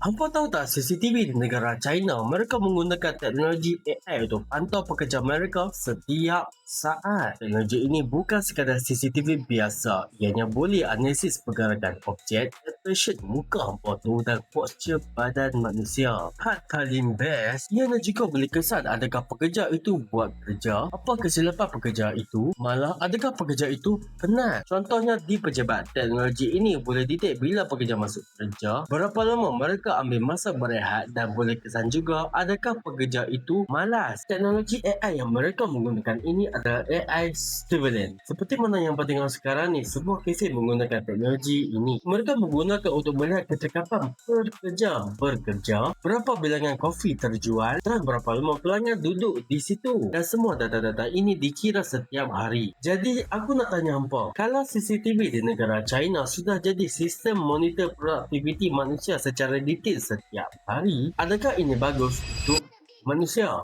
Hampa tahu tak CCTV di negara China mereka menggunakan teknologi AI untuk pantau pekerja mereka setiap saat. Teknologi ini bukan sekadar CCTV biasa, ianya boleh analisis pergerakan objek, expression muka hampa tu dan postur badan manusia. Hal paling best, ianya juga boleh kesan adakah pekerja itu buat kerja, apa kesilapan pekerja itu, malah adakah pekerja itu penat. Contohnya di pejabat, teknologi ini boleh detek bila pekerja masuk kerja, berapa lama mereka ambil masa berehat dan boleh kesan juga adakah pekerja itu malas. Teknologi AI yang mereka menggunakan ini adalah AI surveillance. Seperti mana yang kita tengok sekarang ni, sebuah kafe menggunakan teknologi ini. Mereka menggunakan untuk melihat kecekapan pekerja bekerja, berapa bilangan kopi terjual dan berapa lama pelanggan duduk di situ. Dan semua data-data ini dikira setiap hari. Jadi aku nak tanya hampa, kalau CCTV di negara China sudah jadi sistem monitor produktiviti manusia secara detail setiap hari, adakah ini bagus untuk manusia?